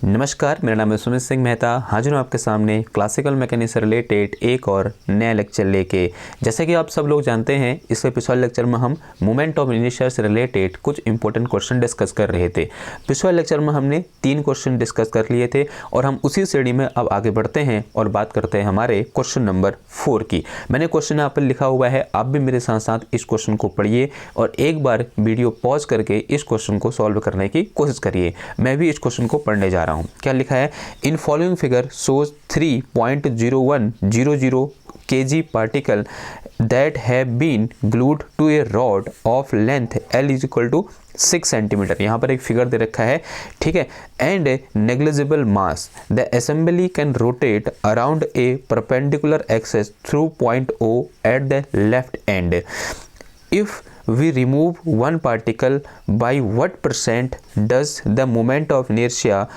नमस्कार, मेरा नाम है सुमित सिंह मेहता। हाजिर हूँ आपके सामने क्लासिकल मैकेनिक्स से रिलेटेड एक और नया लेक्चर लेके। जैसे कि आप सब लोग जानते हैं, इसके पिछले लेक्चर में हम मोमेंट ऑफ इनर्शिया से रिलेटेड कुछ इंपॉर्टेंट क्वेश्चन डिस्कस कर रहे थे। पिछले लेक्चर में हमने 3 क्वेश्चन डिस्कस कर लिए थे और हम उसी श्रेणी में अब आगे बढ़ते हैं और बात करते हैं हमारे क्वेश्चन नंबर 4 की। मैंने क्वेश्चन यहाँ पर लिखा हुआ है, आप भी मेरे साथ साथ इस क्वेश्चन को पढ़िए और एक बार वीडियो पॉज करके इस क्वेश्चन को सॉल्व करने की कोशिश करिए। मैं भी इस क्वेश्चन को पढ़ने जा रहा हूँ। क्या लिखा है? In following figure shows 3.0100 kg particle that have been glued to a rod of length L is equal to 6 centimetre. यहाँ पर एक फिगर दे रखा है, ठीक है। And negligible mass the assembly can rotate around a perpendicular axis through point O at the left end. If we remove one particle, by what percent does the moment of inertia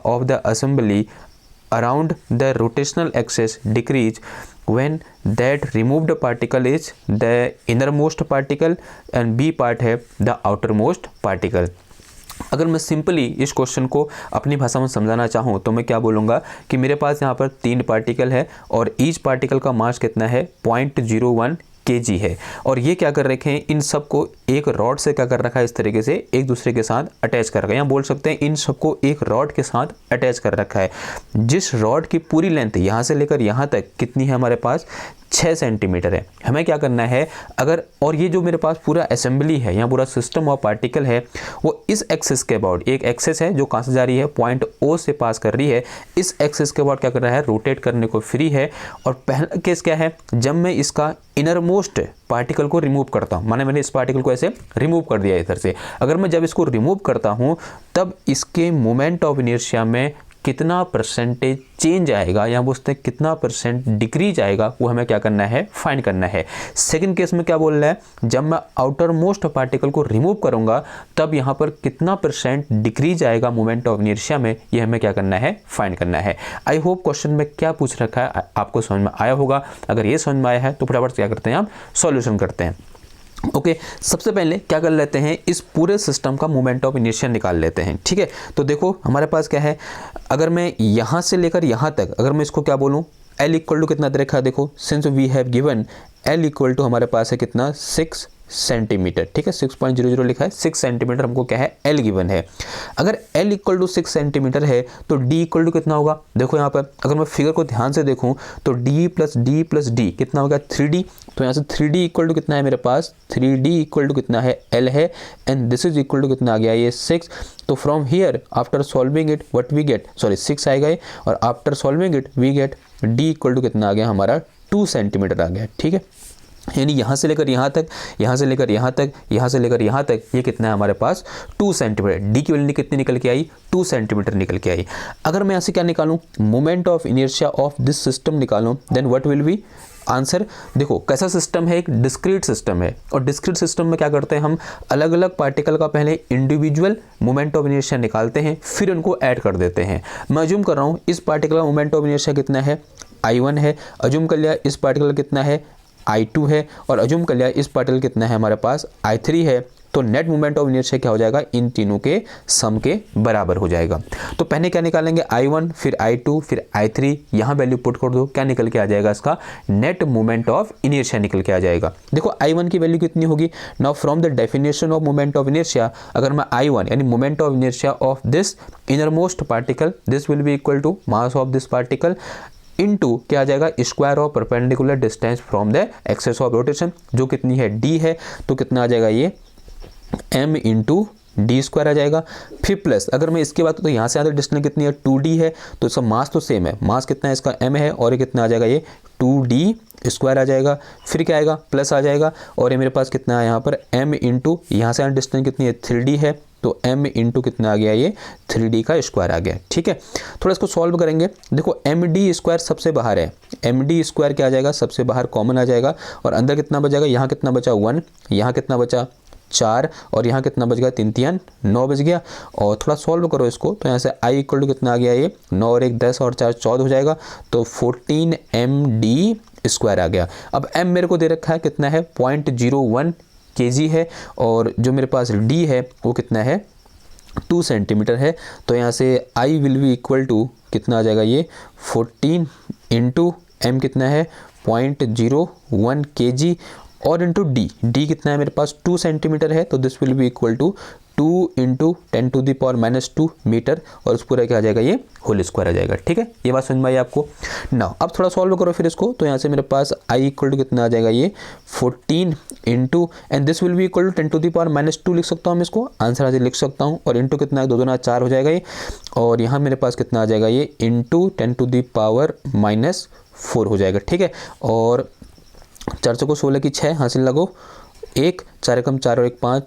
of the assembly around the rotational axis decrease when that removed particle is the innermost particle and B part है the outermost particle। अगर मैं simply इस question को अपनी भाषा में समझाना चाहूँ तो मैं क्या बोलूँगा कि मेरे पास यहाँ पर 3 पार्टिकल है और ईच पार्टिकल का मास कितना है 0.01 kg है। और ये क्या कर रखे हैं, इन सबको एक रॉड से क्या कर रखा है, इस तरीके से एक दूसरे के साथ अटैच कर रखा है। यहाँ बोल सकते हैं इन सबको एक रॉड के साथ अटैच कर रखा है। जिस रॉड की पूरी लेंथ यहाँ से लेकर यहाँ तक कितनी है, हमारे पास 6 सेंटीमीटर है। हमें क्या करना है, अगर और ये जो मेरे पास पूरा असेंबली है, यहाँ पूरा सिस्टम ऑफ पार्टिकल है, वो इस एक्सिस के अबाउट, एक एक्सिस है जो कहाँ से जा रही है, पॉइंट O से पास कर रही है, इस एक्सिस के अबाउट क्या कर रहा है, रोटेट करने को फ्री है। और पहला केस क्या है, जब मैं इसका इनरमोस्ट पार्टिकल को रिमूव करता हूँ, माने मैंने इस पार्टिकल को ऐसे रिमूव कर दिया इधर से, अगर मैं जब इसको रिमूव करता हूँ तब इसके मोमेंट ऑफ इनर्शिया में कितना परसेंटेज चेंज आएगा या बोलते हैं कितना परसेंट डिक्रीज आएगा, वो हमें क्या करना है, फाइंड करना है। सेकंड केस में क्या बोल रहा है, जब मैं आउटर मोस्ट पार्टिकल को रिमूव करूंगा तब यहाँ पर कितना परसेंट डिक्रीज आएगा मोमेंट ऑफ इनर्शिया में, ये हमें क्या करना है, फाइंड करना है। आई होप क्वेश्चन में क्या पूछ रखा है आपको समझ में आया होगा। अगर ये समझ में आया है तो फटाफट क्या करते हैं, हम सॉल्यूशन करते हैं। ओके, सबसे पहले क्या कर लेते हैं, इस पूरे सिस्टम का मोमेंट ऑफ इनर्शिया निकाल लेते हैं, ठीक है। तो देखो हमारे पास क्या है, अगर मैं यहाँ से लेकर यहाँ तक, अगर मैं इसको क्या बोलूँ, L इक्वल टू कितना दे रखा है, देखो since we have given L equal to हमारे पास है कितना, 6 सेंटीमीटर, ठीक है। 6.00 लिखा है, 6 सेंटीमीटर हमको क्या है, L गिवन है। अगर L इक्वल टू 6 सेंटीमीटर है तो D इक्वल टू कितना होगा, देखो यहाँ पर अगर मैं फिगर को ध्यान से देखूँ तो D प्लस D कितना होगा, 3D। तो यहाँ से 3D इक्वल टू कितना है मेरे पास, 3D इक्वल टू कितना है, L है, and this is equal to कितना आ गया, ये 6। तो from here after solving it what we get, sorry 6 आएगा ये, और after solving it we get D equal to कितना आ गया हमारा, 2 सेंटीमीटर आ गया, ठीक है। यानी यहाँ से लेकर यहाँ तक, यहाँ से लेकर यहाँ तक, यहाँ से लेकर यहाँ तक, ये कितना है हमारे पास, 2 सेंटीमीटर। डी की वैल्यू कितनी निकल के आई, 2 सेंटीमीटर निकल के आई। अगर मैं यहाँ से क्या निकालूं, moment of inertia of this system निकालूं, then what will be answer. देखो कैसा सिस्टम है, एक डिस्क्रीट सिस्टम है, और डिस्क्रीट सिस्टम में क्या करते हैं हम, अलग अलग पार्टिकल का पहले इंडिविजुअल मोमेंट ऑफ इनर्शिया निकालते हैं, फिर उनको ऐड कर देते हैं। मैं अज्यूम कर रहा हूँ इस पार्टिकल का मोमेंट ऑफ इनर्शिया कितना है, I1 है, अज्यूम कर लिया इस पार्टिकल कितना है, I2 है, और अज्यूम कर लिया इस पार्टिकल कितना है हमारे पास, I3 है। तो नेट मोमेंट ऑफ इनर्शिया क्या हो जाएगा, इन तीनों के सम के बराबर हो जाएगा। तो पहले क्या निकालेंगे, I1 फिर I2 फिर I3, यहाँ वैल्यू पुट कर दो, क्या निकल के आ जाएगा, इसका नेट मोमेंट ऑफ इनर्शिया निकल के आ जाएगा। देखो I1 की वैल्यू कितनी होगी, now from the definition of moment of inertia, अगर मैं I1 यानी moment of inertia of this innermost particle, this will be equal to mass of this particle into क्या आ जाएगा, square of perpendicular distance from the axis of rotation, जो कितनी है, D है, तो कितना आ जाएगा ये m इंटू डी स्क्वायर आ जाएगा। फिर प्लस अगर मैं इसके बाद तो यहाँ से आगे डिस्टेंस कितनी है, 2D है, तो इसका मास तो सेम है, मास कितना है इसका, m है, और ये कितना आ जाएगा, ये 2D स्क्वायर आ जाएगा। फिर क्या आएगा, प्लस आ जाएगा, और ये मेरे पास कितना है यहाँ पर m इंटू यहाँ से डिस्टेंस कितनी है, 3D है, तो m इंटू कितना आ गया, ये 3D का स्क्वायर आ गया, ठीक है। थोड़ा इसको सॉल्व करेंगे। देखो md स्क्वायर सबसे बाहर है, md स्क्वायर क्या आ जाएगा, सबसे बाहर कॉमन आ जाएगा, और अंदर कितना बचेगा, यहाँ कितना बचा 1, यहाँ कितना बचा 4, और यहाँ कितना बच गया, 3 3 9 बच गया। और थोड़ा सॉल्व करो इसको, तो यहाँ से I इक्वल टू कितना आ गया, ये 9 और 1 10 और 4 14 हो जाएगा, तो 14 md स्क्वायर आ गया। अब m मेरे को दे रखा है कितना है, 0.01 kg है, और जो मेरे पास d है वो कितना है, 2 सेंटीमीटर है, तो यहाँ से I will be equal to कितना आ जाएगा ये 14 इंटू एम कितना है 0.01 kg और इंटू डी कितना है मेरे पास 2 सेंटीमीटर है, तो this will be equal to 2 into 10⁻⁻2 metre और उस पूरा क्या आ जाएगा ये होल स्क्वायर आ जाएगा। ठीक है, ये बात समझ में आई आपको। नाउ अब थोड़ा सॉल्व करो फिर इसको, तो यहाँ से मेरे पास आई इक्वल टू कितना आ जाएगा ये 14 into and this will be equal to 10⁻⁻2 लिख सकता हूँ मैं इसको, आंसर आज लिख सकता हूँ, और इंटू कितना 2 दूना 4 हो जाएगा ये, और यहाँ मेरे पास कितना आ जाएगा ये इंटू 10⁻⁻4 हो जाएगा। ठीक है, और 4 चौको 16 की 6 हासिल लगो 1 4 एकम 4 और 1 5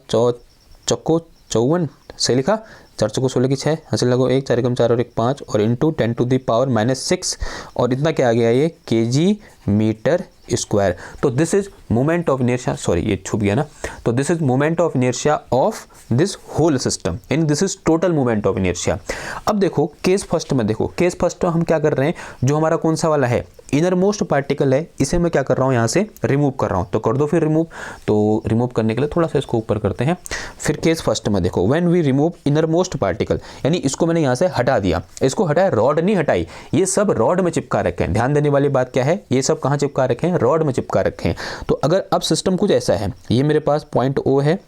चौको 54 सही लिखा, 4 चौको 16 की 6 हासिल लगो 1 4 एकम 4 और 1 5 और इंटू 10⁻⁻6 और इतना क्या आ गया ये kg मीटर स्क्वायर। तो this is moment of inertia, sorry ये छुप गया ना, तो this is moment of inertia of this whole system and this is total moment of inertia. अब देखो केस फर्स्ट में, देखो केस फर्स्ट में हम क्या कर रहे हैं, जो हमारा कौन सा वाला है इनर मोस्ट पार्टिकल है, इसे मैं क्या कर रहा हूँ यहाँ से रिमूव कर रहा हूँ, तो कर दो फिर रिमूव। तो रिमूव करने के लिए थोड़ा सा इसको ऊपर करते हैं। फिर केस फर्स्ट में देखो when we remove innermost particle, यानी इसको मैंने यहाँ से हटा दिया, इसको हटाया, रॉड नहीं हटाई, ये सब रॉड में चिपका रखे हैं। ध्यान देने वाली बात क्या है, ये सब कहाँ चिपका रखे हैं, रॉड में चिपका रखे हैं। तो अगर अब सिस्टम कुछ ऐसा है, ये मेरे पास पॉइंट O है,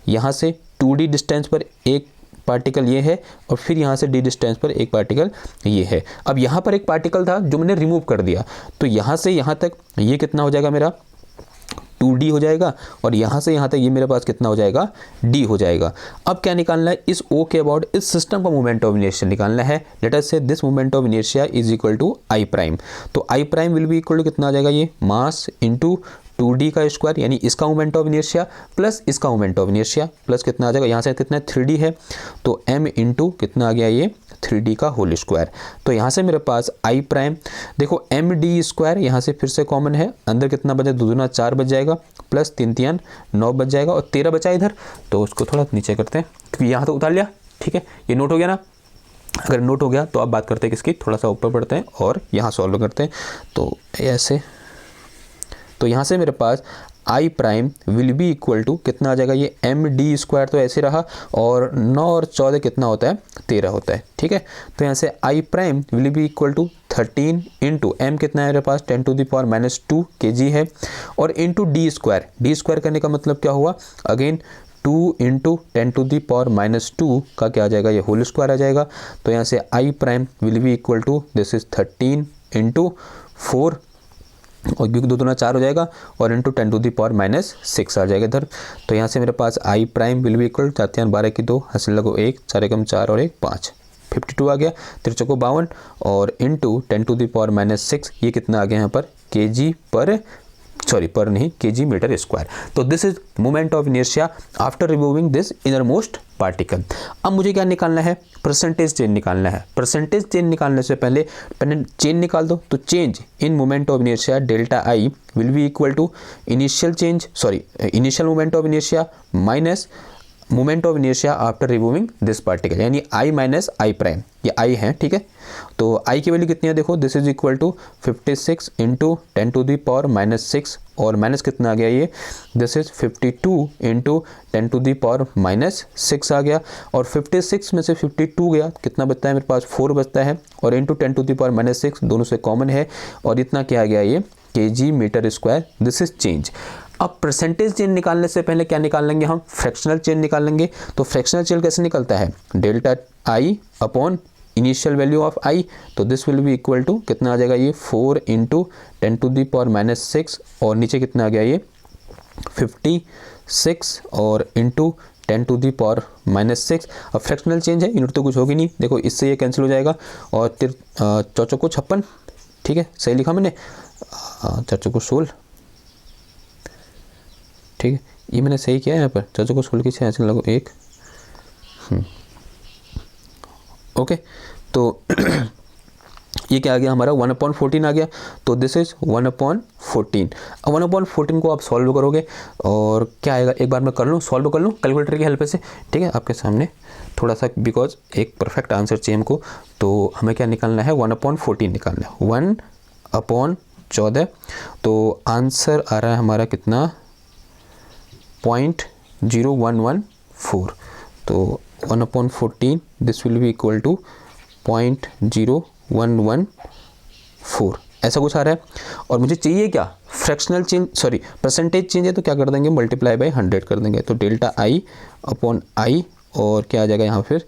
यहाँ से 2D डिस्टेंस पर एक पार्टिकल ये है और फिर यहाँ से D डिस्टेंस पर एक पार्टिकल ये है। अब यहाँ पर एक पार्टिकल था जो मैंने रिमूव कर दिया, तो यहाँ से यहाँ तक ये कितना हो जाएगा मेरा 2D हो जाएगा और यहाँ से यहाँ तक ये मेरे पास कितना हो जाएगा D हो जाएगा। अब क्या निकालना है, इस O के अबाउट इस सिस्टम का मोमेंट ऑफ इनर्शिया निकालना है। Let us say this moment of inertia is equal to I prime, तो I prime will be equal to कितना आ जाएगा ये मास इंटू 2D का स्क्वायर, यानी इसका मोमेंट ऑफ इनर्शिया प्लस इसका मोमेंट ऑफ इनर्शिया प्लस कितना आ जाएगा, यहाँ से कितना 3D है तो m इंटू कितना आ गया ये 3D का होल स्क्वायर। तो यहाँ से मेरे पास आई प्राइम देखो md स्क्वायर यहाँ से फिर से कॉमन है, अंदर कितना बचा 2 दूना 4 बच जाएगा प्लस 3 3 9 बच जाएगा और 13 बचा इधर, तो उसको थोड़ा नीचे करते हैं क्योंकि यहाँ तो उतार लिया। ठीक है, ये नोट हो गया ना, अगर नोट हो गया तो अब बात करते हैं किसकी, थोड़ा सा ऊपर बढ़ते हैं और यहाँ सॉल्व करते हैं। तो ऐसे, तो यहाँ से मेरे पास I prime will be equal to कितना आ जाएगा ये md स्क्वायर, तो ऐसे रहा, और 9 और 14 कितना होता है 13 होता है। ठीक है, तो यहाँ से I prime will be equal to 13 into m कितना है मेरे पास 10⁻⁻2 kg है और इंटू d स्क्वायर करने का मतलब क्या हुआ, अगेन 2 इंटू 10⁻⁻2 का क्या आ जाएगा ये होल स्क्वायर आ जाएगा। तो यहाँ से I prime will be equal to this is 13 into 4 और क्योंकि 2 दूना 4 हो जाएगा और इंटू 10⁻⁻6 आ जाएगा इधर। तो यहाँ से मेरे पास I prime will be equal 4 12 की 2 हासिल लगो 1 4 एकम 4 और 1 5 52 आ गया, 3 चौको 52 और इंटू 10⁻⁻6 ये कितना आ गया यहाँ पर kg मीटर स्क्वायर। तो this is moment of inertia after removing this inner most particle. अब मुझे क्या निकालना है, परसेंटेज चेंज निकालना है। परसेंटेज चेंज निकालने से पहले चेंज निकाल दो, तो change in moment of inertia delta I will be equal to initial moment of inertia minus moment of inertia after removing this particle, यानी आई माइनस आई प्राइम, ये आई है। ठीक है, तो आई की वैल्यू कितनी है देखो, this is equal to 56 into 10⁻⁻6 और माइनस कितना आ गया ये, दिस इज 52 इंटू 10⁻⁻6 आ गया और 56 में से 52 गया, कितना बचता है मेरे पास 4 बचता है और इंटू 10⁻⁻6 दोनों से कॉमन है और इतना क्या आ गया ये kg metre square. This is change. अब परसेंटेज चेंज निकालने से पहले क्या निकाल लेंगे हम, फ्रैक्शनल चेंज निकाल लेंगे। तो फ्रैक्शनल चेंज कैसे निकलता है, delta I upon initial value of I, तो this will be equal to कितना आ जाएगा ये 4 इंटू 10⁻⁻6 और नीचे कितना आ गया ये 56 और इंटू 10⁻⁻6। अब फ्रैक्शनल चेंज है, यूनिट तो कुछ होगी नहीं, देखो इससे ये कैंसिल हो जाएगा और 4 चौको 56, ठीक है सही लिखा मैंने, 4 चौको 16, ठीक है ये मैंने सही किया है यहाँ पर, 4 चौको 16 की 6 ऐसे लगो 1 ओके। तो ये क्या आ गया हमारा 1/14 आ गया, तो दिस इज 1/14। अब 1/14 को आप सॉल्व करोगे और क्या आएगा, एक बार मैं कर लूँ, सॉल्व कर लूँ कैलकुलेटर की हेल्प से, ठीक है आपके सामने थोड़ा सा, बिकॉज एक परफेक्ट आंसर चाहिए हमको। तो हमें क्या निकालना है, 1/14 निकालना है, 1/14। तो आंसर आ रहा है हमारा कितना 0.0114। तो 1/14, this will be equal to 0.0114, ऐसा कुछ आ रहा है। और मुझे चाहिए क्या, fractional change, sorry percentage change है, तो क्या कर देंगे, मल्टीप्लाई बाय 100 कर देंगे, तो डेल्टा आई अपॉन आई और क्या आ जाएगा यहाँ फिर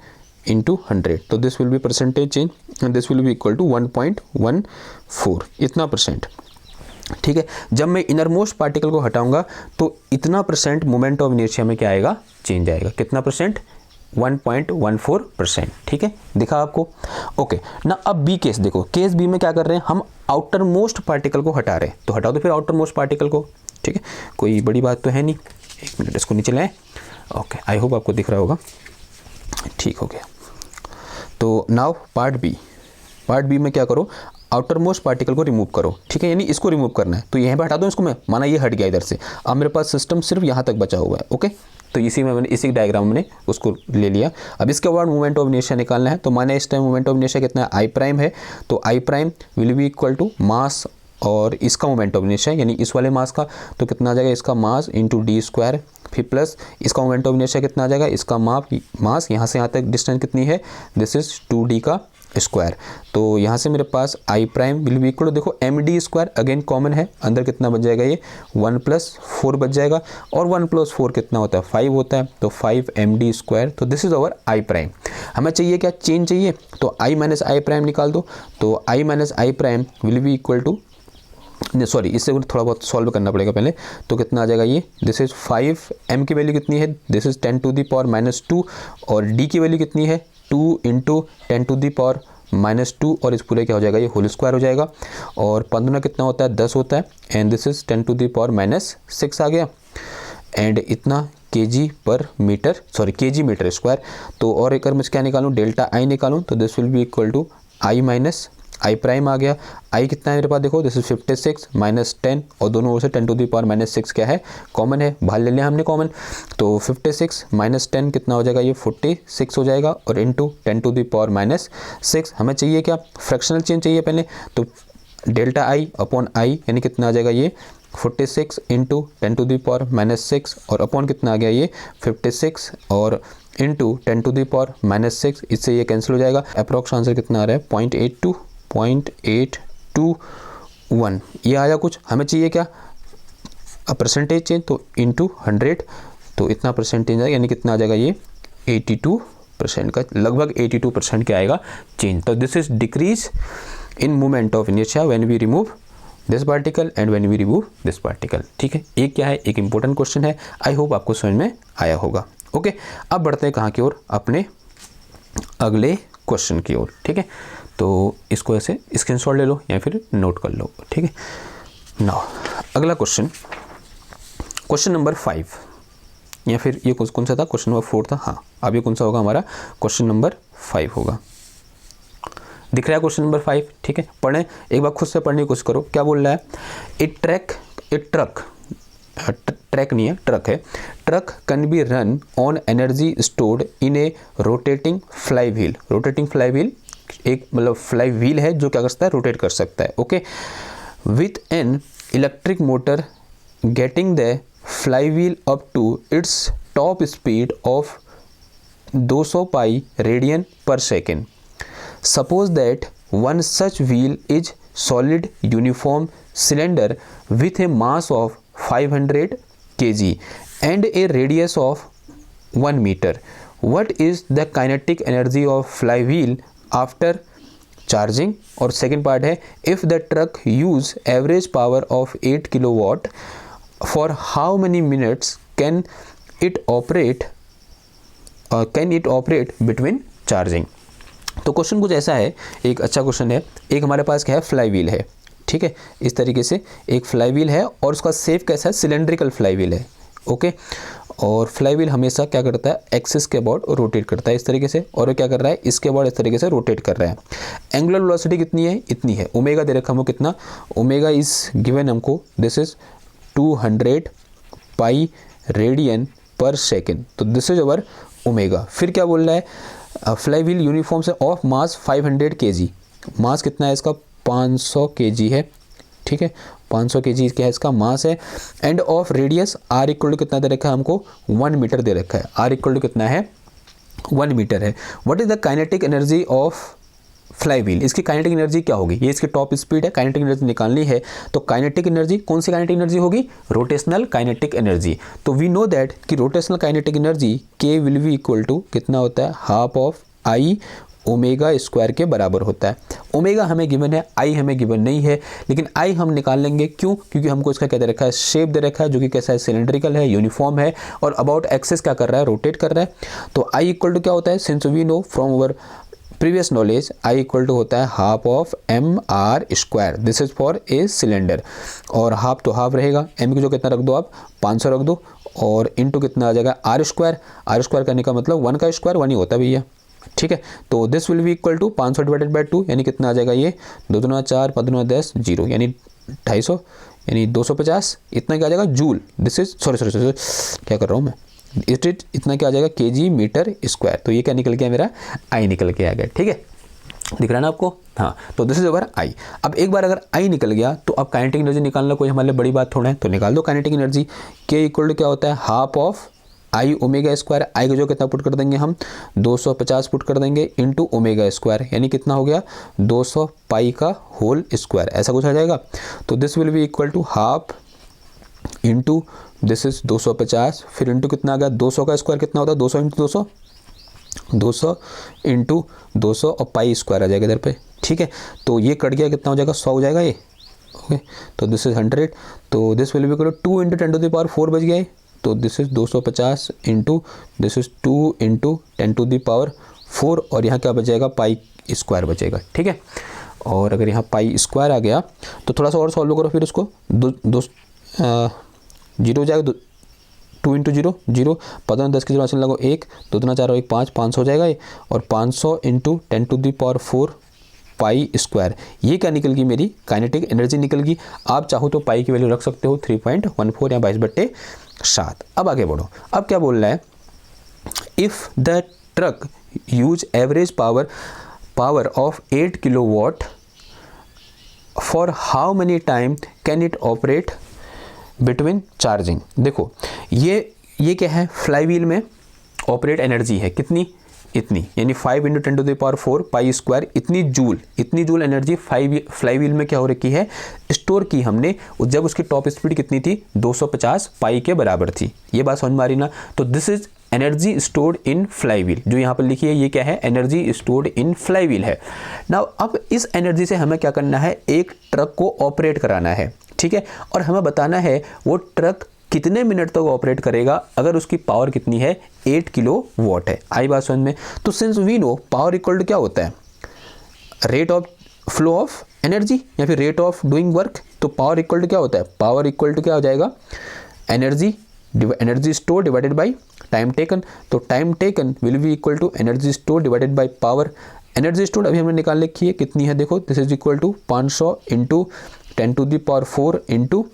इंटू 100, तो this will be percentage change and this will be equal to 1.14, इतना परसेंट। ठीक है, जब मैं इनर मोस्ट पार्टिकल को हटाऊंगा तो इतना परसेंट मोमेंट ऑफ इनर्शिया में क्या आएगा, चेंज आएगा, कितना परसेंट, 1.14%। ठीक है, दिखा आपको। ओके ना, अब बी केस देखो, केस बी में क्या कर रहे हैं, हम आउटर मोस्ट पार्टिकल को हटा रहे हैं, तो हटाओ तो फिर आउटर मोस्ट पार्टिकल को। ठीक है, कोई बड़ी बात तो है नहीं, एक मिनट इसको नीचे लाएं। ओके, आई होप आपको दिख रहा होगा, ठीक हो गया। तो now part B, part B में क्या करो, आउटर मोस्ट पार्टिकल को रिमूव करो। ठीक है, यानी इसको रिमूव करना है, तो यहीं पे हटा दो इसको मैं, माना ये हट गया इधर से, अब मेरे पास सिस्टम सिर्फ यहाँ तक बचा हुआ है। ओके, तो इसी में मैंने इसी डायग्राम में उसको ले लिया। अब इसके बाद मोमेंट ऑफ इनर्शिया निकालना है, तो माने इस टाइम मोमेंट ऑफ इनर्शिया कितना है, आई प्राइम है, तो I prime will be equal to mass और इसका मोमेंट ऑफ इनर्शिया, यानी इस वाले मास का, तो कितना आ जाएगा, इसका मास इंटू डी स्क्वायर, फिर प्लस इसका मोमेंट ऑफ इनर्शिया कितना आ जाएगा, इसका मास यहाँ से यहाँ तक डिस्टेंस कितनी है, दिस इज 2d का स्क्वायर, तो यहाँ से मेरे पास I prime will be equal to, देखो M D square again common है, अंदर कितना बच जाएगा, ये 1 + 4 बच जाएगा, और 1 + 4 कितना होता है, 5 होता है, तो 5 md स्क्वायर, तो this is our I prime. हमें चाहिए क्या, चेंज चाहिए, तो आई माइनस आई प्राइम निकाल दो, तो I minus I prime will be equal to, sorry इससे थोड़ा बहुत सॉल्व करना पड़ेगा पहले, तो कितना आ जाएगा ये, दिस इज 5, m की वैल्यू कितनी है, दिस इज 10⁻⁻2, और d की वैल्यू कितनी है, 2 × 10⁻⁻2, और इस पूरे क्या हो जाएगा, ये होल स्क्वायर हो जाएगा, और 15 कितना होता है, 10 होता है, एंड दिस इज 10⁻⁻6 आ गया, एंड इतना kg/मीटर, सॉरी kg/मीटर स्क्वायर। तो और एक मैं क्या निकालूं, डेल्टा आई निकालूं, तो this will be equal to I minus I prime आ गया, आई कितना है मेरे पास, देखो दिस इज 56 - 10, और दोनों ओर से 10⁻⁻6 क्या है, कॉमन है, बाहर ले लिया हमने कॉमन, तो 56 - 10 कितना हो जाएगा, ये 46 हो जाएगा, और इंटू 10⁻6 हमें चाहिए क्या, फ्रैक्शनल चेंज चाहिए पहले, तो डेल्टा आई अपॉन आई यानी कितना आ जाएगा, ये 46 × 10⁻6, और अपॉन कितना आ गया, ये 56 और इंटू 10⁻6, इससे ये कैंसिल हो जाएगा, अप्रॉक्स आंसर कितना आ रहा है, 0.821, ये आया कुछ। हमें चाहिए क्या, परसेंटेज चेंज, तो इंटू 100, तो इतना परसेंटेज है, यानी कितना आ जाएगा, ये 82% का, लगभग 82% क्या आएगा चेंज। तो this is decrease in moment of inertia when we remove this particle and when we remove this particle. ठीक है, एक क्या है, एक इंपॉर्टेंट क्वेश्चन है, आई होप आपको समझ में आया होगा। ओके, अब बढ़ते हैं कहाँ की ओर, अपने अगले क्वेश्चन की ओर। ठीक है, तो इसको ऐसे स्क्रीनशॉट ले लो या फिर नोट कर लो। ठीक है, नाउ अगला क्वेश्चन, क्वेश्चन नंबर 5, या फिर ये कौन सा था, क्वेश्चन नंबर 4 था, हाँ अब ये कौन सा होगा, हमारा क्वेश्चन नंबर 5 होगा। दिख रहा है क्वेश्चन नंबर 5। ठीक है, पढ़ें एक बार, खुद से पढ़ने की कोशिश करो, क्या बोल रहा है, ट्रक नहीं है, ट्रक है, truck can be run on energy stored in A rotating fly wheel. Rotating fly wheel एक मतलब फ्लाई व्हील है जो क्या कर सकता है, रोटेट कर सकता है। Okay, with an electric motor getting the flywheel up to its top speed of 200 pi radian per second. Suppose that one such wheel is solid uniform cylinder with a mass of 500 kg and a radius of 1 meter. What is the kinetic energy of flywheel after charging? और second part है, if the truck use average power of 8 kilowatt, for how many minutes can it operate between charging? तो question कुछ ऐसा है, एक अच्छा question है। एक हमारे पास क्या है, फ्लाई व्हील है। ठीक है, इस तरीके से एक फ्लाई व्हील है और उसका शेप कैसा है, सिलेंड्रिकल फ्लाई व्हील है। ओके, और फ्लाई व्हील हमेशा क्या करता है, एक्सिस के अबाउट रोटेट करता है इस तरीके से, और वो क्या कर रहा है, इसके अबाउट इस तरीके से रोटेट कर रहा है। एंगुलर वेलोसिटी कितनी है, इतनी है, ओमेगा दे रखा हमको कितना, ओमेगा इज गिवन हमको, this is 200 pi radian per second, तो दिस इज अवर ओमेगा। फिर क्या बोल रहा है, फ्लाई व्हील यूनिफॉर्म से ऑफ मास 500 kg, मास कितना है इसका, 500 kg है। ठीक है, 500 kg क्या है इसका मास है, and of radius R equal to कितना दे रखा है हमको, 1 मीटर दे रखा है। आर इक्वल टू कितना है, 1 मीटर है। What is the kinetic energy of fly wheel, इसकी काइनेटिक एनर्जी क्या होगी, ये इसकी टॉप स्पीड है, काइनेटिक एनर्जी निकालनी है तो काइनेटिक एनर्जी कौन सी काइनेटिक एनर्जी होगी, रोटेशनल काइनेटिक एनर्जी। तो वी नो दैट कि रोटेशनल काइनेटिक एनर्जी के विल बी इक्वल टू कितना होता है, half of I omega square के बराबर होता है। ओमेगा हमें गिवन है, आई हमें गिवन नहीं है, लेकिन आई हम निकाल लेंगे, क्यों, क्योंकि हमको इसका क्या दे रखा है, शेप दे रखा है जो कि कैसा है, सिलेंड्रिकल है, यूनिफॉर्म है और अबाउट एक्सिस क्या कर रहा है, रोटेट कर रहा है। तो आई इक्वल टू क्या होता है, since we know from our previous knowledge I equal to होता है half of M R square, this is for a cylinder, और हाफ तो हाफ रहेगा, एम की जो कितना रख दो आप 500 रख दो, और इनटू कितना आ जाएगा आर स्क्वायर करने का मतलब 1 का स्क्वायर 1 ही होता है भैया, ठीक है। तो this will be equal to 500 divided by 2 यानी कितना आ जाएगा, ये 2 दूना 4 5 दूना 10 0 यानी 250 यानी 250, इतना क्या आ जाएगा जूल, दिस इज सॉरी क्या कर रहा हूँ मैं, इतना क्या आ जाएगा केजी मीटर स्क्वायर। तो ये क्या निकल गया, मेरा आई निकल के आ गया, ठीक है, दिख रहा है ना आपको, हाँ। तो दिस इज अवर आई। अब एक बार अगर आई निकल गया तो अब काइनेटिक एनर्जी निकालना कोई हमारे लिए बड़ी बात थोड़ा है, तो निकाल दो kinetic energy. K equal to क्या होता है, half of I omega square, I को जो कितना पुट कर देंगे हम 250 पुट कर देंगे इंटू ओमेगा स्क्वायर, यानी कितना हो गया 200 पाई का होल स्क्वायर, ऐसा कुछ आ जाएगा। तो this will be equal to half into this is 250, फिर इंटू कितना आ गया 200 का स्क्वायर कितना होता है 200 इंटू 200, 200 इंटू 200 और पाई स्क्वायर आ जाएगा इधर पे, ठीक है। तो ये कट गया कितना हो जाएगा 100 हो जाएगा ये, ओके। तो दिस इज 100, तो this will be equal to 2 into 10 to the power 4 बच गया है, तो this is 250 into this is 2 into 10 to the power 4, और यहाँ क्या बचेगा पाई स्क्वायर बचेगा, ठीक है। और अगर यहाँ पाई स्क्वायर आ गया तो थोड़ा सा और सॉल्व करो, फिर उसको जीरो हो जाएगा, 2 इंटू 0 0, 10 की 0 लगो 1 2 दूना 4 और 1 5, 500 हो जाएगा ये, और 500 into 10 to the power 4 pi square, ये क्या निकल गई मेरी काइनेटिक एनर्जी निकल गई। आप चाहो तो पाई की वैल्यू रख सकते हो 3.14 या 22/7। अब आगे बढ़ो, अब क्या बोल रहा है, if the truck use average power of 8 kilowatt for how many time can it operate between charging. देखो ये क्या है, फ्लाई व्हील में ऑपरेट एनर्जी है कितनी, इतनी, यानी 5 into 10 to the power 4 pi square, इतनी जूल एनर्जी फ्लाई व्हील में क्या हो रखी है, स्टोर की हमने, जब उसकी टॉप स्पीड कितनी थी 250 पाई के बराबर थी। ये बात समझ में आ रही ना। तो this is energy stored in fly wheel, जो यहाँ पर लिखी है ये क्या है, energy stored in fly wheel है। नाउ अब इस एनर्जी से हमें क्या करना है, एक ट्रक को ऑपरेट कराना है, ठीक है, और हमें बताना है वो ट्रक कितने मिनट तक ऑपरेट करेगा अगर उसकी पावर कितनी है 8 किलो वॉट है। आई बात समझ में। तो since we know power equal to क्या होता है, rate of flow of energy या फिर रेट ऑफ डूइंग वर्क। तो पावर इक्वल टू क्या होता है, पावर इक्वल टू क्या हो जाएगा, energy store divided by time taken. तो time taken will be equal to energy store divided by power. Energy store अभी हमने निकाल रखी है, कितनी है देखो, this is equal to 500 into 10 to the power 4 into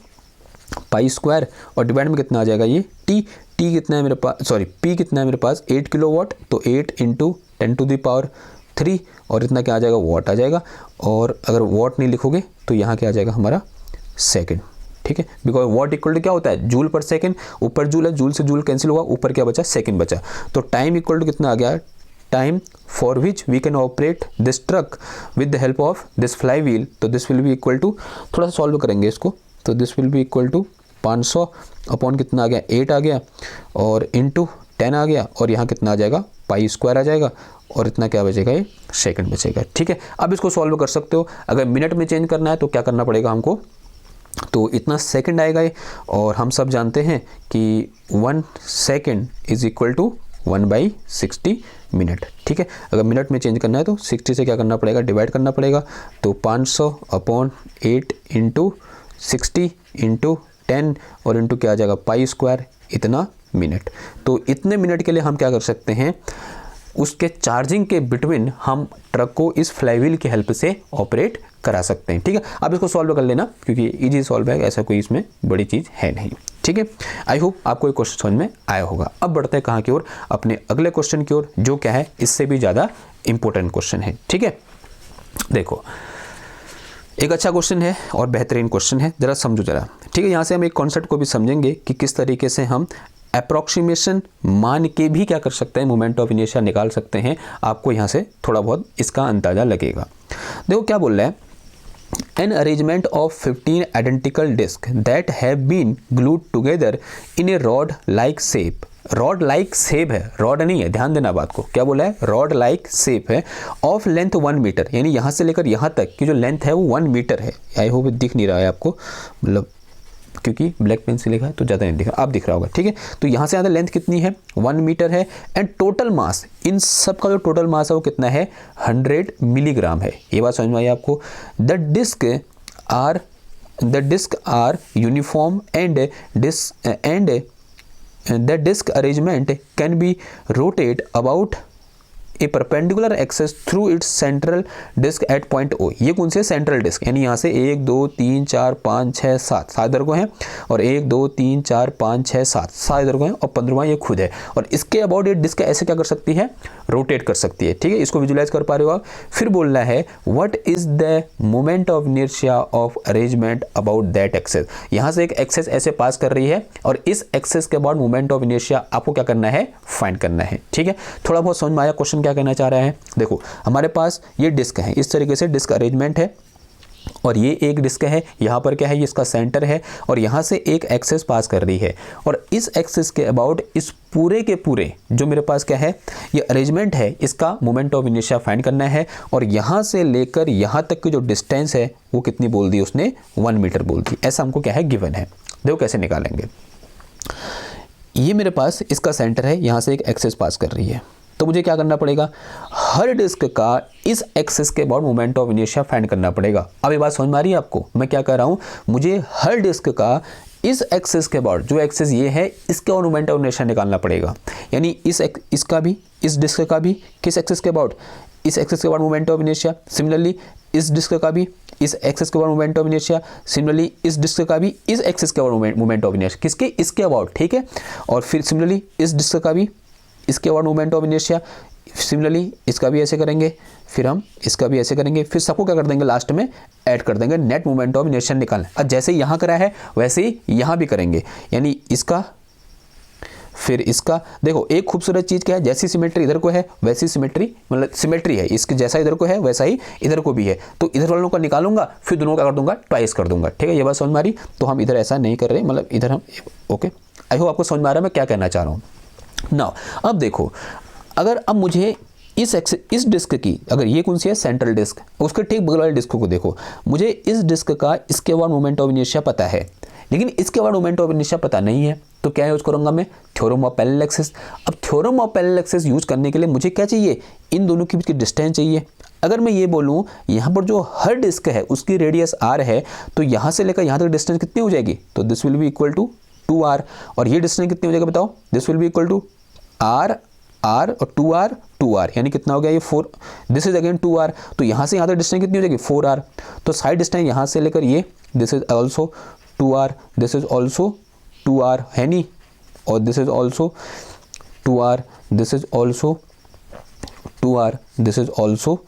pi square, और डिवाइड में कितना आ जाएगा ये टी कितना है मेरे पास, सॉरी पी कितना है मेरे पास 8 किलो वाट, तो 8 इंटू 10 टू द पावर 3, और इतना क्या आ जाएगा वॉट आ जाएगा। और अगर वॉट नहीं लिखोगे तो यहाँ क्या आ जाएगा हमारा सेकंड, ठीक है, बिकॉज वॉट इक्वल टू क्या होता है जूल पर सेकंड, ऊपर जूल है, जूल से जूल कैंसिल हुआ, ऊपर क्या बचा सेकंड बचा। तो टाइम इक्वल टू कितना आ गया, time for which we can operate this truck with the help of this flywheel. तो this will be equal to, थोड़ा सा सॉल्व करेंगे इसको, तो this will be equal to 500 upon कितना आ गया 8 आ गया, और इंटू 10 आ गया, और यहाँ कितना आ जाएगा पाई स्क्वायर आ जाएगा, और इतना क्या बचेगा ये सेकंड बचेगा, ठीक है। अब इसको सॉल्व कर सकते हो, अगर मिनट में चेंज करना है तो क्या करना पड़ेगा हमको, तो इतना सेकंड आएगा ये, और हम सब जानते हैं कि 1 second is equal to 1/60 minute, ठीक है। अगर मिनट में चेंज करना है तो 60 से क्या करना पड़ेगा डिवाइड करना पड़ेगा, तो 500 अपॉन 8 इंटू 60 इंटू 10 और इंटू क्या आ जाएगा पाई स्क्वायर, इतना मिनट। तो इतने मिनट के लिए हम क्या कर सकते हैं, उसके चार्जिंग के बिटवीन हम ट्रक को इस फ्लाईव्हील की हेल्प से ऑपरेट करा सकते हैं, ठीक है। अब इसको सॉल्व कर लेना क्योंकि इजी सॉल्व है, ऐसा कोई इसमें बड़ी चीज़ है नहीं, ठीक है। आई होप आपको ये क्वेश्चन समझ में आया होगा। अब बढ़ते हैं कहाँ की ओर, अपने अगले क्वेश्चन की ओर, जो क्या है इससे भी ज़्यादा इंपॉर्टेंट क्वेश्चन है, ठीक है। देखो एक अच्छा क्वेश्चन है और बेहतरीन क्वेश्चन है, ज़रा समझो ज़रा, ठीक है। यहाँ से हम एक कॉन्सेप्ट को भी समझेंगे कि किस तरीके से हम अप्रॉक्सीमेशन मान के भी क्या कर सकते हैं, मोमेंट ऑफ इनर्शिया निकाल सकते हैं। आपको यहाँ से थोड़ा बहुत इसका अंदाज़ा लगेगा। देखो क्या बोल रहा है, an arrangement of 15 identical discs that have been glued together in a rod like shape। Rod like shape है, रॉड नहीं है, ध्यान देना बात को, क्या बोला है, रॉड लाइक शेप है, ऑफ लेंथ 1 मीटर, यानी यहाँ से लेकर यहाँ तक की जो लेंथ है वो 1 मीटर है। आई होप दिख नहीं रहा है आपको, मतलब क्योंकि ब्लैक पेन से लिखा है तो ज़्यादा नहीं दिख रहा, आप दिख रहा होगा, ठीक है। तो यहाँ से ज़्यादा लेंथ कितनी है, 1 मीटर है, एंड टोटल मास, इन सब का जो टोटल मास है वो कितना है, 100 मिलीग्राम है। ये बात समझ में आई आपको। The disc are uniform and the disc arrangement can be rotate about a perpendicular axis through its central disk at point O। ये कौन से सेंट्रल डिस्क, यानी यहाँ से 1 2 3 4 5 6 7 इधर को हैं, और 1 2 3 4 5 6 7 इधर को हैं, और 15वां ये खुद है, और इसके अबाउट ये डिस्क ऐसे क्या कर सकती है, रोटेट कर सकती है, ठीक है। इसको विजुलाइज कर पा रहे हो आप। फिर बोल रहा है what is the moment of inertia of arrangement about that axis. यहाँ से एक एक्सेस ऐसे पास कर रही है, और इस एक्सेस के अबाउट मोमेंट ऑफ इनर्शिया आपको क्या करना है, फाइंड करना है, ठीक है। थोड़ा बहुत समझ में आया क्वेश्चन क्या कहना चाह रहा है। देखो हमारे पास ये डिस्क है, इस तरीके से डिस्क अरेंजमेंट है, और ये एक डिस्क है, यहाँ पर क्या है, ये इसका सेंटर है, और यहाँ से एक एक्सेस पास कर रही है, और इस एक्सेस के अबाउट इस पूरे के पूरे जो मेरे पास क्या है, ये अरेंजमेंट है, इसका मोमेंट ऑफ इनर्शिया फाइंड करना है। और यहाँ से लेकर यहाँ तक की जो डिस्टेंस है वो कितनी बोल दी उसने, 1 मीटर बोल दी। ऐसा हमको क्या है, गिवन है। देखो कैसे निकालेंगे। ये मेरे पास इसका सेंटर है, यहाँ से एक एक्सेस पास कर रही है, तो मुझे क्या करना पड़ेगा, हर डिस्क का इस एक्सेस के about moment of inertia find करना पड़ेगा। अब ये बात समझ में आ रही है आपको, मैं क्या कह रहा हूँ, मुझे हर डिस्क का इस एक्सेस के अबाउट, जो एक्सेस ये है, इसके और मोमेंट ऑफ इनर्शिया निकालना पड़ेगा। यानी इसका भी, इस डिस्क का भी, किस एक्सेस के अबाउट, इस एक्सेस के about moment of inertia. Similarly इस डिस्क का भी इस एक्सेस के about moment of inertia. Similarly इस डिस्क का भी इस एक्सेस के अबाउट मोमेंट ऑफ इनर्शिया, किसके, इसके अबाउट, ठीक है। और फिर सिमिलरली इस डिस्क का भी इसके about moment of inertia. Similarly इसका भी ऐसे करेंगे, फिर हम इसका भी ऐसे करेंगे, फिर सबको क्या कर देंगे, लास्ट में ऐड कर देंगे, नेट मोमेंट ऑफ इनर्शिया निकालना। अब जैसे यहाँ करा है वैसे ही यहाँ भी करेंगे, यानी इसका फिर इसका। देखो एक खूबसूरत चीज़ क्या है, जैसी सिमेट्री इधर को है वैसी सिमेट्री, मतलब सिमेट्री है, इसके जैसा इधर को है वैसा ही इधर को भी है। तो इधर वालों का निकालूंगा, फिर दोनों का कर दूंगा, ट्वाइस कर दूंगा, ठीक है। ये बात समझ में आ रही। तो हम इधर ऐसा नहीं कर रहे, मतलब इधर हम, ओके। आई होप आपको समझ में आ रहा है मैं क्या कहना चाह रहा हूँ। नाउ अब देखो, अगर अब मुझे इस डिस्क की, अगर ये कौन सी है, सेंट्रल डिस्क, उसके ठीक बगल वाले डिस्क को देखो, मुझे इस डिस्क का इसके बाद मोमेंट ऑफ इनर्शिया पता है, लेकिन इसके बाद मोमेंट ऑफ इनर्शिया पता नहीं है, तो क्या यूज करूंगा मैं, थ्योरम ऑफ पैरेलल एक्सिस। अब theorem of parallel axis use करने के लिए मुझे क्या चाहिए, इन दोनों के बीच की डिस्टेंस चाहिए। अगर मैं ये बोलूँ यहाँ पर जो हर डिस्क है उसकी रेडियस r है, तो यहाँ से लेकर यहाँ तक डिस्टेंस कितनी हो जाएगी, तो this will be equal to 2r। और ये डिस्टेंस कितनी हो जाएगी बताओ, this will be equal to r और 2r, यानी कितना हो गया ये 4, दिस इज अगेन 2r। तो यहाँ से यहाँ तक डिस्टेंस कितनी हो जाएगी, 4r। तो साइड डिस्टेंस यहाँ से लेकर ये, this is also 2r, this is also 2r है नहीं, और this is also 2r, this is also 2r, this is also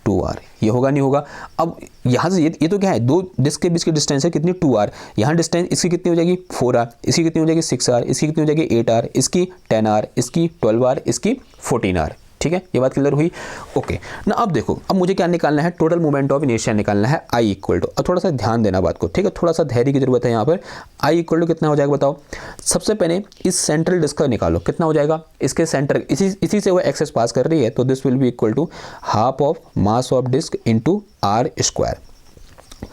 2r। ये होगा नहीं होगा। अब यहाँ से ये तो क्या है, दो डिस्क के बीच की डिस्टेंस है कितनी, 2r। यहाँ डिस्टेंस इसकी कितनी हो जाएगी, 4r, इसकी कितनी हो जाएगी, 6r, इसकी कितनी हो जाएगी, 8r, इसकी 10r, इसकी 12r, इसकी 14r। ठीक है, ये बात क्लियर हुई। ओके ना, अब देखो, अब मुझे क्या निकालना है, टोटल मोमेंट ऑफ इनर्शिया निकालना है, आई इक्वल टू, अब थोड़ा सा ध्यान देना बात को, ठीक है, थोड़ा सा धैर्य की जरूरत है यहाँ पर। आई इक्वल टू कितना हो जाएगा बताओ। सबसे पहले इस सेंट्रल डिस्क का निकालो, कितना हो जाएगा, इसके सेंटर, इसी से वो एक्सेस पास कर रही है, तो this will be equal to half of mass of disc into R square.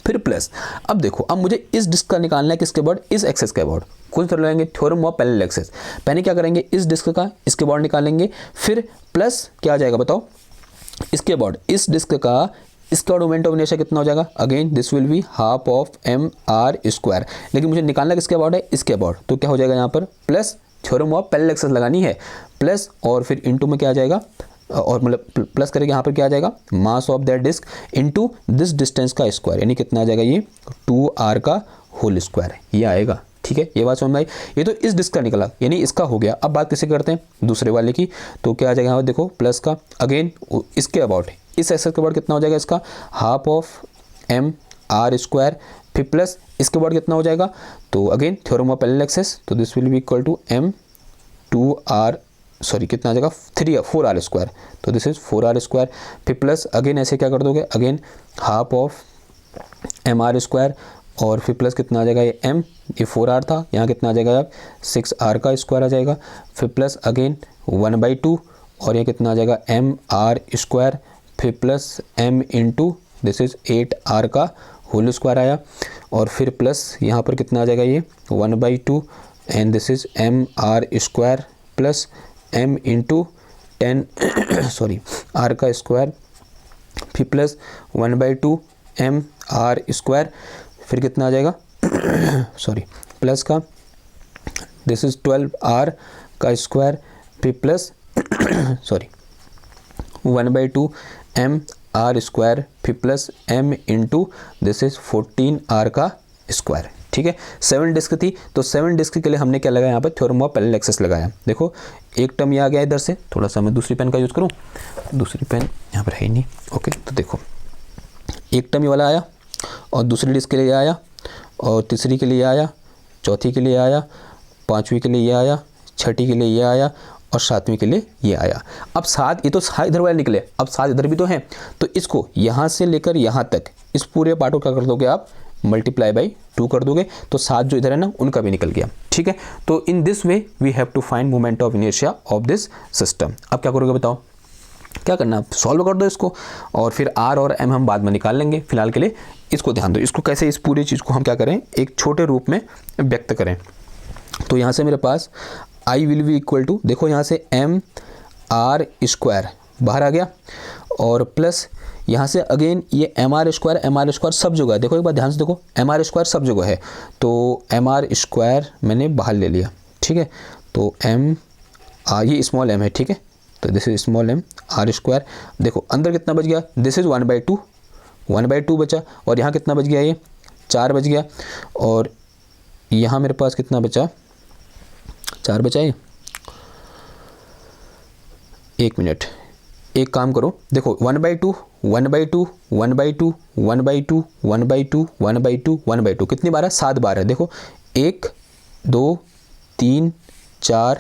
फिर प्लस, अब देखो, अब मुझे इस डिस्क का निकालना है, किसके अबाउट, इस एक्सेस के अबाउट। कौन सा लेंगे, थ्योरम ऑफ पैरेलल एक्सेस। पहले क्या करेंगे, इस डिस्क का इसके अबाउट निकालेंगे, फिर प्लस क्या आ जाएगा बताओ, इसके अबाउट, इस डिस्क का इसका मोमेंट ऑफ इनर्शिया कितना हो जाएगा, again this will be half of M R square. लेकिन मुझे निकालना किसके अबाउट है, इसके अबाउट, तो क्या हो जाएगा यहाँ पर plus, theorem of parallel axis लगानी है, प्लस और फिर इनटू में क्या आ जाएगा, और मतलब प्लस करेंगे यहाँ पर क्या आ जाएगा, mass of that disc into this distance का स्क्वायर, यानी कितना आ जाएगा ये 2r का होल स्क्वायर, ये आएगा। ठीक है, ये बात समझ में आई। ये तो इस डिस्क का निकला, यानी इसका हो गया। अब बात किसे करते हैं, दूसरे वाले की, तो क्या आ जाएगा यहाँ पर देखो, प्लस का, अगेन इसके अबाउट, इस एक्सेस के अबाउट कितना हो जाएगा, इसका half of M R square, फिर प्लस इसके अबाउट कितना हो जाएगा, तो again theorem of parallel axes, तो this will be equal to M कितना आ जाएगा 4r², तो दिस इज 4r²। फिर प्लस अगेन ऐसे क्या कर दोगे, अगेन हाफ ऑफ mr², और फिर प्लस कितना आ जाएगा ये m, ये 4r था, यहाँ कितना आ जाएगा अब 6r² आ जाएगा। फिर प्लस अगेन 1/2, और ये कितना आ जाएगा mr², फिर plus m into this is 8r² आया, और फिर प्लस यहाँ पर कितना आ जाएगा ये 1/2 and this is mr² plus m into 10 r², फिर प्लस 1/2 mr², फिर कितना आ जाएगा प्लस का दिस इज 12r², फिर प्लस 1/2 mr², फिर plus m into this is 14r²। ठीक है, 7 डिस्क थी, तो 7 डिस्क के लिए हमने क्या लगाया यहाँ पर, थ्योरम ऑफ पैरेलल एक्सेस लगाया। देखो एक टर्म ये आ गया इधर से, थोड़ा सा मैं दूसरी पेन का यूज़ करूँ, दूसरी पेन यहाँ पर है ही नहीं। ओके, तो देखो एक टर्म ये वाला आया, और दूसरी डिस्क के लिए आया, और तीसरी के लिए आया, चौथी के लिए आया, पाँचवीं के लिए ये आया, छठी के लिए ये आया, और सातवीं के लिए ये आया। अब 7 ये तो इधर वाले निकले, अब 7 इधर भी तो हैं, तो इसको यहाँ से लेकर यहाँ तक इस पूरे पार्ट को क्या कर दोगे आप, मल्टीप्लाई बाई 2 कर दोगे, तो 7 जो इधर है ना उनका भी निकल गया। ठीक है, तो in this way we have to find moment of inertia of this system. अब क्या करोगे बताओ, क्या करना, सॉल्व कर दो इसको, और फिर r और m हम बाद में निकाल लेंगे। फिलहाल के लिए इसको ध्यान दो, इसको कैसे, इस पूरी चीज़ को हम क्या करें, एक छोटे रूप में व्यक्त करें। तो यहाँ से मेरे पास I will be equal to, देखो यहाँ से mr² बाहर आ गया, और प्लस यहाँ से अगेन ये mr² सब जगह है। देखो एक बार ध्यान से देखो, mr² सब जगह है, तो mr² मैंने बाहर ले लिया। ठीक है, तो ये स्मॉल m है। ठीक है, तो this is small m r²। देखो अंदर कितना बच गया, दिस इज 1/2 बचा, और यहाँ कितना बच गया, ये 4 बच गया, और यहाँ मेरे पास कितना बचा, 4 बचा है। एक मिनट, एक काम करो, देखो 1/2 कितनी बार है, 7 बार है। देखो 1 2 3 4,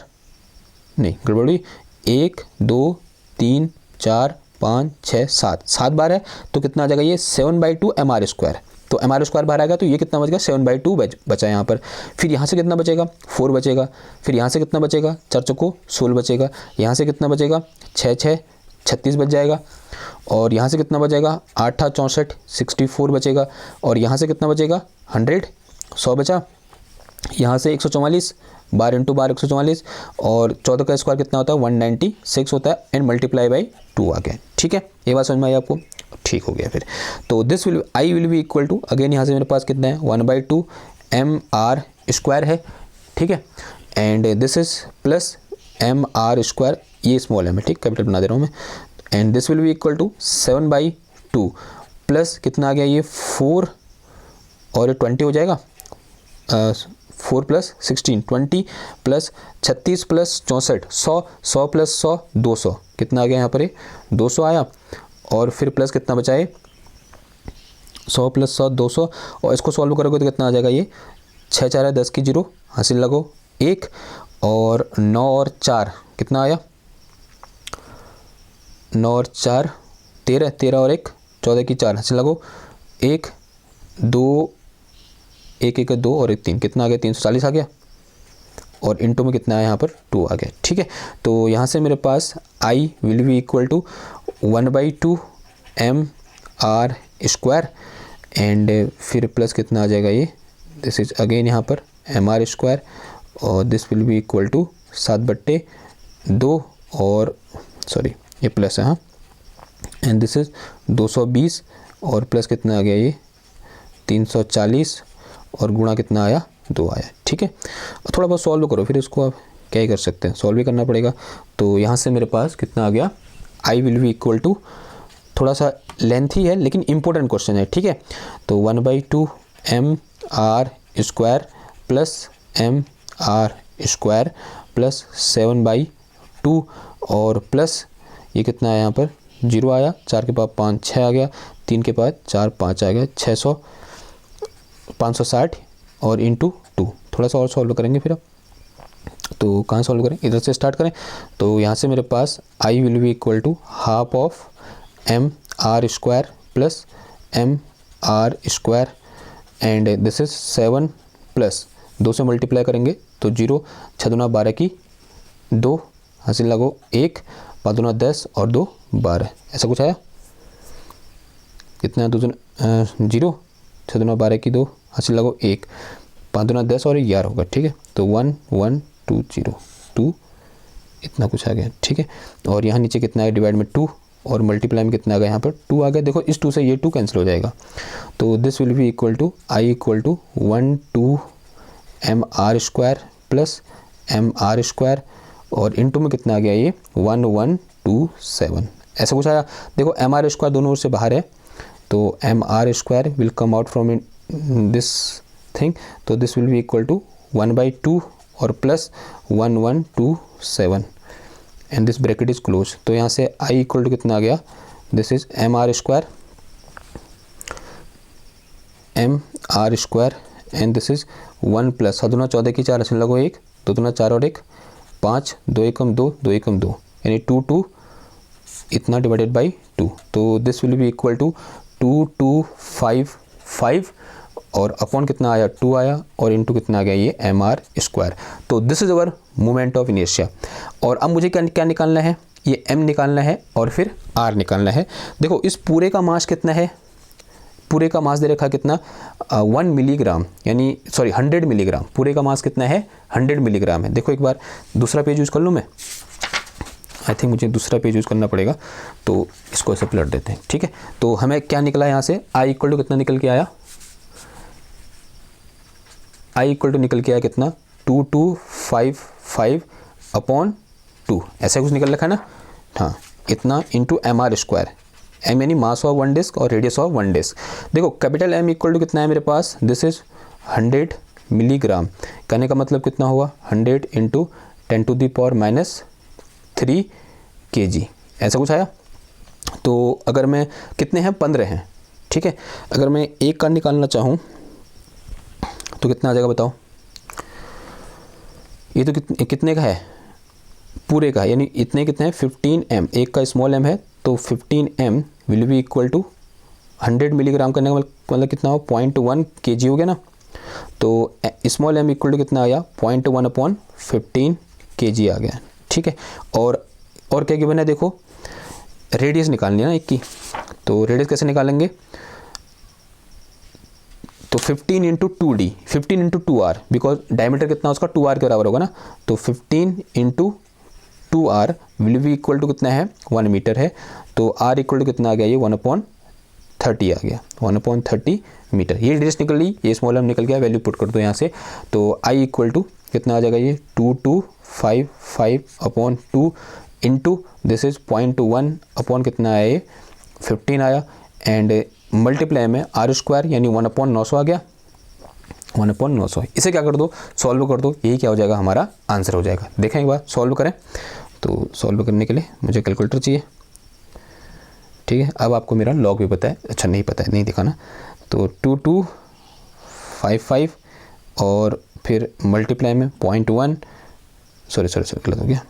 नहीं गड़बड़ी, 1 2 3 4 5 6 7 बार है, तो कितना आ जाएगा ये 7/2 mr²। तो mr² बाहर आएगा, तो ये कितना बच गया 7/2 बचा यहाँ पर। फिर यहाँ से कितना बचेगा 4 बचेगा, फिर यहाँ से कितना बचेगा 4 चौको 16 बचेगा, यहाँ से कितना बचेगा 6 6 36 बच जाएगा, और यहाँ से कितना बचेगा 8 8 64 64 बचेगा, और यहाँ से कितना बचेगा 100 बचा, यहाँ से 144 12 इंटू 12 144, और 14 का स्क्वायर कितना होता है 196 होता है, एंड मल्टीप्लाई बाई 2 आ गया। ठीक है, ये बात समझ में आई आपको, ठीक हो गया। फिर तो this will I will be equal to, again यहाँ से मेरे पास कितना है 1/2 mr² है। ठीक है, and this is plus mr², ये स्मॉल m है, ठीक, कैपिटल बना दे रहा हूँ मैं, and this will be equal to 7/2 plus कितना आ गया ये 4 और 20 हो जाएगा, 4 प्लस 16 20 प्लस 36 प्लस 64 100 प्लस 100 200, कितना आ गया यहाँ पर ये 200 आया, और फिर प्लस कितना बचा है 100 प्लस 100 200, और इसको सॉल्व करोगे तो कितना आ जाएगा ये 6 4 है 10 की 0 हासिल लगो 1, और 9 और 4 कितना आया 9 और 4 13 13 और 1 14 की 4 हासिल लगो 1 2 1 1 2 और 1 3, कितना आ गया 340 आ गया, और इंटू में कितना है यहाँ पर 2 आ गया। ठीक है, तो यहाँ से मेरे पास I will be equal to 1/2 mr², and फिर प्लस कितना आ जाएगा ये, दिस इज अगेन यहाँ पर mr², और this will be equal to 7/2, और सॉरी ये प्लस है हाँ, एंड दिस इज 220, और प्लस कितना आ गया ये 340, और गुणा कितना आया 2 आया। ठीक है, थोड़ा बहुत सॉल्व करो, फिर इसको आप क्या ही कर सकते हैं, सॉल्व भी करना पड़ेगा। तो यहाँ से मेरे पास कितना आ गया I will be equal to, थोड़ा सा लेंथी है लेकिन इंपॉर्टेंट क्वेश्चन है। ठीक है, तो 1/2 mr² प्लस mr² प्लस 7/2, और प्लस ये कितना है यहाँ पर 0 आया, 4 के बाद 5 6 आ गया, 3 के बाद 4 5 आ गया, 600 560, और इंटू 2, थोड़ा सा और सॉल्व करेंगे फिर अब। तो कहाँ सॉल्व करें, इधर से स्टार्ट करें। तो यहाँ से मेरे पास I will be equal to half of M R square plus M R square and this is 7 plus 2 से मल्टीप्लाई करेंगे तो 0, 6 दूना 12 की 2, हासिल लगो 1, 5 दूना 10 और 2 12, ऐसा कुछ आया। कितना है 2 0, 6 दूना 12 की 2, हासिल लगो 1, 5 दूना 10 और 11 होगा। ठीक है, तो 1 1 2 0 2 इतना कुछ आ गया। ठीक है, और यहाँ नीचे कितना है डिवाइड में 2 और मल्टीप्लाई में कितना आ गया, यहाँ पर 2 आ गया। देखो इस 2 से ये 2 कैंसिल हो जाएगा। तो this will be equal to I equal to 1 2 M R square plus M R square और इनटू में कितना आ गया ये 1 1 2 7, ऐसा कुछ आया। देखो एम आर स्क्वायर दोनों ओर से बाहर है तो M R square will come out from this thing, तो this will be equal to 1/2 और plus 1 1 2 7 and this bracket is close. तो यहाँ से आई इक्वल टू कितना आ गया, this is M R square and this is 1 plus 7 दूना 14 की 4, ऐसे लगो 1, 2 दूना 4 और 1 5, 2 एकम 2, 2 एकम 2 यानी 2 2 इतना डिवाइडेड बाई 2। तो this will be equal to 2 2 5 5 और अपॉन कितना आया 2 आया और इनटू कितना आ गया ये एम आर स्क्वायर। तो this is our moment of inertia. और अब मुझे क्या निकालना है, ये m निकालना है और फिर r निकालना है। देखो इस पूरे का मास कितना है, पूरे का मास दे रखा कितना 1 मिलीग्राम यानी सॉरी 100 मिलीग्राम, पूरे का मास कितना है 100 मिलीग्राम है। देखो एक बार दूसरा पेज यूज़ कर लूँ मैं, आई थिंक मुझे दूसरा पेज यूज़ करना पड़ेगा, तो इसको ऐसे पलट देते हैं। ठीक है, तो हमें क्या निकला यहाँ से I इक्वल टू कितना निकल के आया, I इक्वल टू निकल के आया कितना 2255 अपॉन 2, ऐसा कुछ निकल रखा है ना। हाँ, इतना into M R square, M यानी मास ऑफ 1 डिस्क और रेडियस ऑफ 1 डिस्क। देखो कैपिटल M इक्वल टू कितना है मेरे पास, दिस इज 100 मिलीग्राम, कहने का मतलब कितना हुआ 100 इंटू 10⁻³ kg, ऐसा कुछ आया। तो अगर मैं कितने हैं 15 हैं, ठीक है, अगर मैं एक का निकालना चाहूँ तो कितना आ जाएगा बताओ। ये तो कितने का है, पूरे का है, यानी इतने कितने हैं 15m, एक का स्मॉल m है तो 15m will be equal to 100 milligram करने का मतलब कितना हो 0.1 kg हो गया ना। तो स्मॉल m इक्वल टू कितना आया 0.1 अपॉन 15 kg आ गया। ठीक है, और क्या गिवन है, देखो रेडियस निकालनी है ना एक की, तो रेडियस कैसे निकालेंगे, तो 15 into 2d, 15 into 2r, because diameter कितना उसका 2r के बराबर होगा ना। तो 15 into 2r will be equal to कितना है 1 मीटर है, तो r इक्वल टू कितना आ गया ये 1/30 आ गया, 1/30 मीटर। ये रेडियस निकल ली, ये स्मॉल m निकल गया, वैल्यू पुट कर दो यहाँ से। तो i इक्वल टू कितना आ जाएगा ये 2255 upon 2 into this is 0.1 upon कितना आया ये 15 आया एंड मल्टीप्लाई में आर स्क्वायर यानी 1/900 आ गया, 1/900। इसे क्या कर दो, सॉल्व कर दो, यही क्या हो जाएगा हमारा आंसर हो जाएगा। देखें एक बार सॉल्व करें, तो सॉल्व करने के लिए मुझे कैलकुलेटर चाहिए। ठीक है, अब आपको मेरा लॉग भी पता है, अच्छा नहीं पता है, नहीं दिखाना, तो 2255 और फिर मल्टीप्लाई में 0.1, सॉरी गलत हो गया,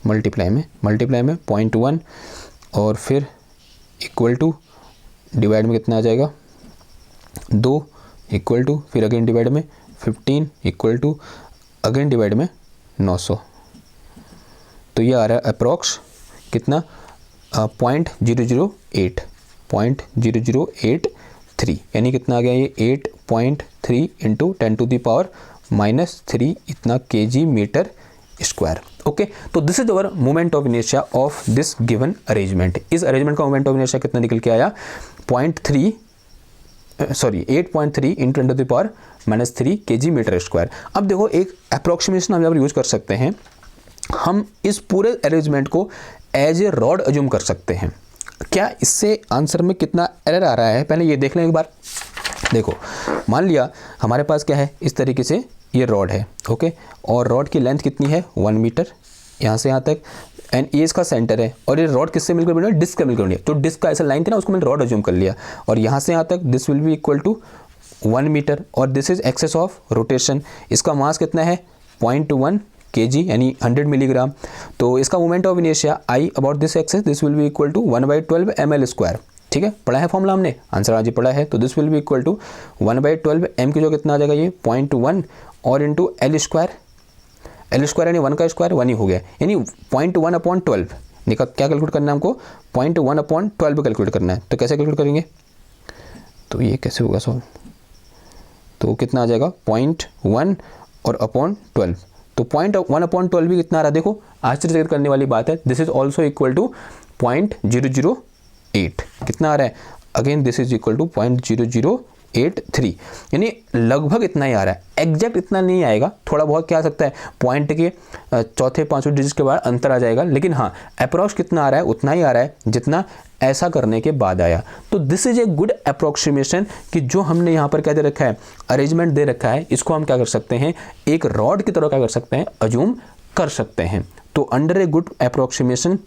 मल्टीप्लाई में 0.1 और फिर इक्वल टू डिवाइड में कितना आ जाएगा 2 इक्वल टू फिर अगेन डिवाइड में 15 इक्वल टू अगेन डिवाइड में 900। तो ये आ रहा है अप्रॉक्स कितना 0.0083 यानी कितना आ गया ये 8.3 इंटू 10⁻³ इतना kg मीटर स्क्वायर। ओके, तो this is our moment of inertia of this given arrangement. इस अरेंजमेंट का मोमेंट ऑफ इनर्शिया कितना निकल के आया 8.3 इंटू 10⁻³ kg मीटर स्क्वायर। अब देखो एक अप्रोक्सीमेशन हम यहाँ पर यूज कर सकते हैं, हम इस पूरे अरेंजमेंट को एज ए रॉड अज्यूम कर सकते हैं। क्या इससे आंसर में कितना एरर आ रहा है पहले ये देख लें एक बार। देखो मान लिया हमारे पास क्या है, इस तरीके से ये रॉड है, ओके, और रॉड की लेंथ कितनी है 1 मीटर यहाँ से यहाँ तक, एंड ये इसका सेंटर है, और ये रॉड किससे मिलकर बनी है, डिस्क से मिलकर बनी है। तो डिस्क का ऐसा लाइन थी ना, उसको मैंने रॉड अज्यूम कर लिया, और यहाँ से यहाँ तक this will be equal to 1 metre, और this is axis of rotation. इसका मास कितना है 0.1 kg यानी 100 मिलीग्राम। तो इसका moment of inertia I about this axis this will be equal to 1/12 ml square. ठीक है, पढ़ा है फॉर्मूला हमने, आंसर आज ही पढ़ा है। तो this will be equal to 1/12 m की जो कितना आ जाएगा ये 0.1 और into L square. L square यानी 1 का स्क्वायर 1 ही हो गया, यानी 0.1/12 निकाल क्या कैलकुलेट करना है हमको 0.1/12 कैलकुलेट करना है। तो कैसे कैलकुलेट करेंगे, तो ये कैसे होगा सॉल्व, तो कितना आ जाएगा 0.1 और अपॉन 12। तो 0.1/12 भी कितना आ रहा है, देखो आश्चर्यचकित करने वाली बात है। This is also equal to 0.008 कितना आ रहा है, again this is equal to 0.0083 यानी लगभग इतना ही आ रहा है। एग्जैक्ट इतना नहीं आएगा, थोड़ा बहुत क्या आ सकता है, पॉइंट के चौथे पांचवें डिजिट के बाद अंतर आ जाएगा, लेकिन हाँ अप्रॉक्स कितना आ रहा है, उतना ही आ रहा है जितना ऐसा करने के बाद आया। तो this is a good approximation कि जो हमने यहाँ पर क्या दे रखा है, अरेंजमेंट दे रखा है, इसको हम क्या कर सकते हैं, एक रॉड की तरह क्या कर सकते हैं, अज्यूम कर सकते हैं। तो under a good approximation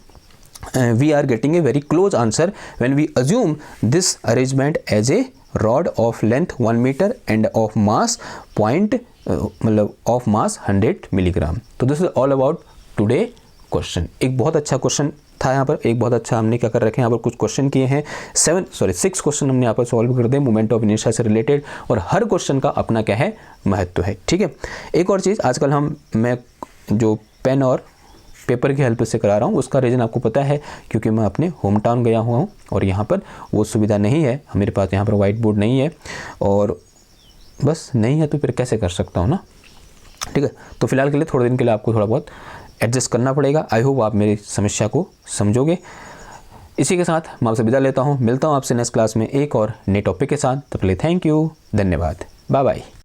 we are getting a very close answer when we assume this arrangement as a rod of length 1 meter and of mass मतलब of mass 100 milligram। तो this is all about today question। एक बहुत अच्छा question था यहाँ पर, एक बहुत अच्छा हमने क्या कर रखे हैं यहाँ पर, कुछ क्वेश्चन किए हैं 6 क्वेश्चन हमने यहाँ पर सॉल्व कर दिए मोमेंट ऑफ इनर्शिया से रिलेटेड, और हर क्वेश्चन का अपना क्या है, महत्व है। ठीक है, एक और चीज़ आजकल मैं जो पेन और पेपर की हेल्प से करा रहा हूँ, उसका रीज़न आपको पता है, क्योंकि मैं अपने होम टाउन गया हुआ हूँ और यहाँ पर वो सुविधा नहीं है, मेरे पास यहाँ पर वाइट बोर्ड नहीं है, और बस नहीं है तो फिर कैसे कर सकता हूँ ना। ठीक है, तो फिलहाल के लिए थोड़े दिन के लिए आपको थोड़ा बहुत एडजस्ट करना पड़ेगा। आई होप आप मेरी समस्या को समझोगे। इसी के साथ मैं आपसे विदा लेता हूँ, मिलता हूँ आपसे नेक्स्ट क्लास में एक और नए टॉपिक के साथ। तब तक के लिए थैंक यू, धन्यवाद, बाय बाय।